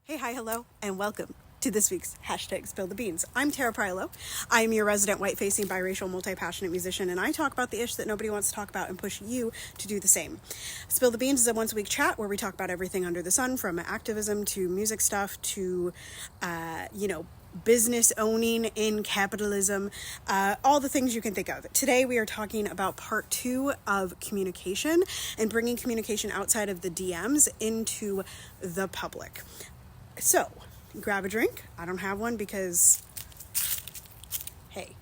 Hey, hi, hello, and welcome to this week's hashtag Spill the Beans. I'm Tara Prylo. I am your resident white-facing, biracial, multi-passionate musician, and I talk about the ish that nobody wants to talk about and push you to do the same. Spill the Beans is a once-a-week chat where we talk about everything under the sun, from activism to music stuff to, business owning in capitalism, all the things you can think of. Today we are talking about part 2 of communication and bringing communication outside of the DMs into the public. So, grab a drink. I don't have one because, hey,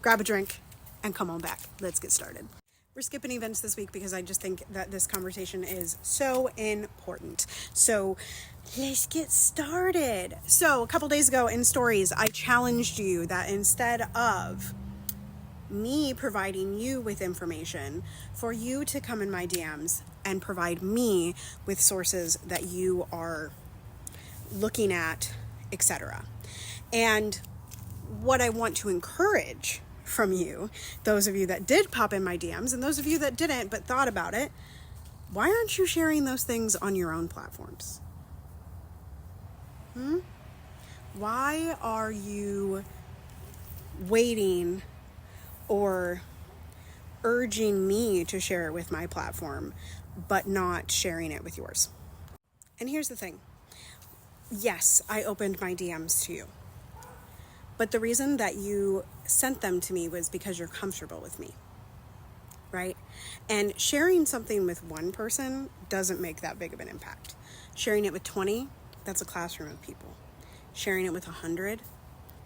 grab a drink and come on back. Let's get started. We're skipping events this week because I just think that this conversation is so important. So, let's get started. So, a couple days ago in stories, I challenged you that instead of me providing you with information, for you to come in my DMs and provide me with sources that you are looking at, etc. And what I want to encourage from you, those of you that did pop in my DMs and those of you that didn't but thought about it, why aren't you sharing those things on your own platforms? Why are you waiting or urging me to share it with my platform but not sharing it with yours? And here's the thing. Yes, I opened my DMs to you. But the reason that you sent them to me was because you're comfortable with me, right? And sharing something with one person doesn't make that big of an impact. Sharing it with 20, that's a classroom of people. Sharing it with 100,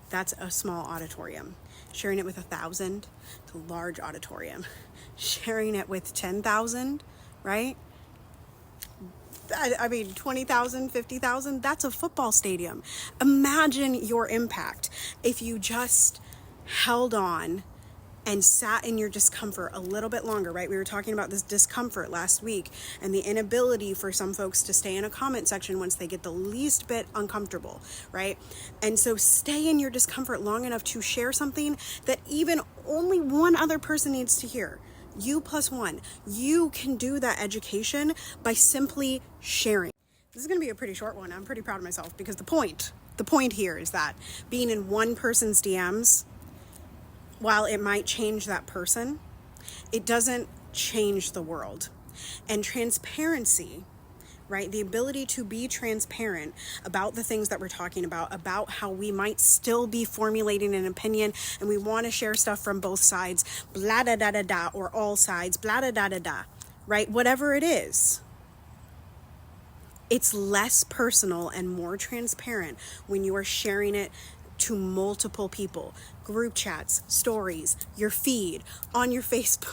that's a small auditorium. Sharing it with 1,000, it's a large auditorium. Sharing it with 10,000, right? I mean, 20,000, 50,000, that's a football stadium. Imagine your impact if you just held on and sat in your discomfort a little bit longer, right? We were talking about this discomfort last week and the inability for some folks to stay in a comment section once they get the least bit uncomfortable, right? And so stay in your discomfort long enough to share something that even only one other person needs to hear. You plus one. You can do that education by simply sharing. This is going to be a pretty short one. I'm pretty proud of myself because the point here is that being in one person's DMs, while it might change that person, it doesn't change the world. And transparency, right? The ability to be transparent about the things that we're talking about how we might still be formulating an opinion and we want to share stuff from both sides, blah, da, da, da, da, or all sides, blah, da, da, da, da, right? Whatever it is, it's less personal and more transparent when you are sharing it to multiple people, group chats, stories, your feed, on your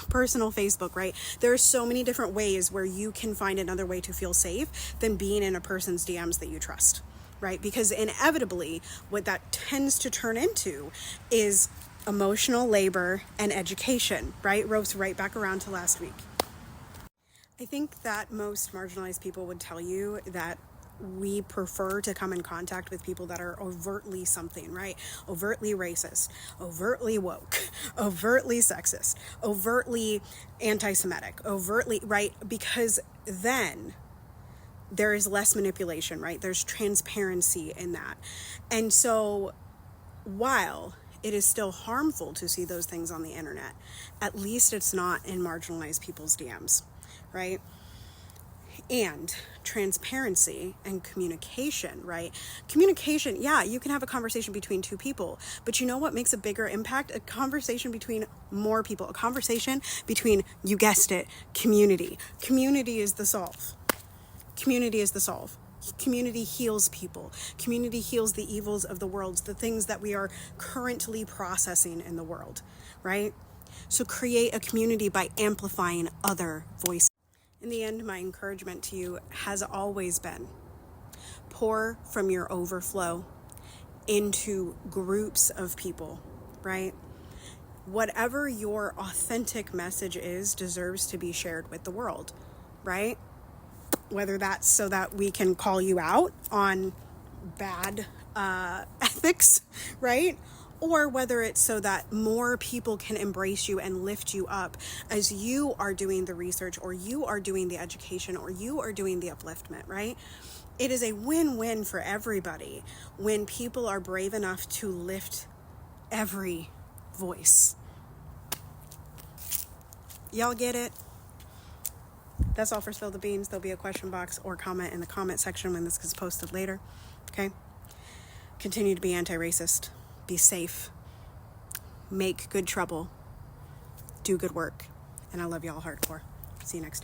personal Facebook, right? There are so many different ways where you can find another way to feel safe than being in a person's DMs that you trust, right? Because inevitably, what that tends to turn into is emotional labor and education, right? Ropes right back around to last week. I think that most marginalized people would tell you that we prefer to come in contact with people that are overtly something, right? Overtly racist, overtly woke, overtly sexist, overtly anti-Semitic, overtly, right? Because then there is less manipulation, right? There's transparency in that. And so while it is still harmful to see those things on the internet, at least it's not in marginalized people's DMs, right? And transparency and communication, right? Communication, yeah, you can have a conversation between two people, but you know what makes a bigger impact? A conversation between more people, a conversation between, you guessed it, community. Community is the solve. Community is the solve. Community heals people. Community heals the evils of the world, the things that we are currently processing in the world, right? So create a community by amplifying other voices. In the end, my encouragement to you has always been pour from your overflow into groups of people, right? Whatever your authentic message is deserves to be shared with the world, right? Whether that's so that we can call you out on bad ethics, right? Or whether it's so that more people can embrace you and lift you up as you are doing the research, or you are doing the education, or you are doing the upliftment, right? It is a win-win for everybody when people are brave enough to lift every voice. Y'all get it? That's all for Spill the Beans. There'll be a question box or comment in the comment section when this gets posted later. Okay? Continue to be anti-racist. Be safe. Make good trouble. Do good work. And I love y'all hardcore. See you next time.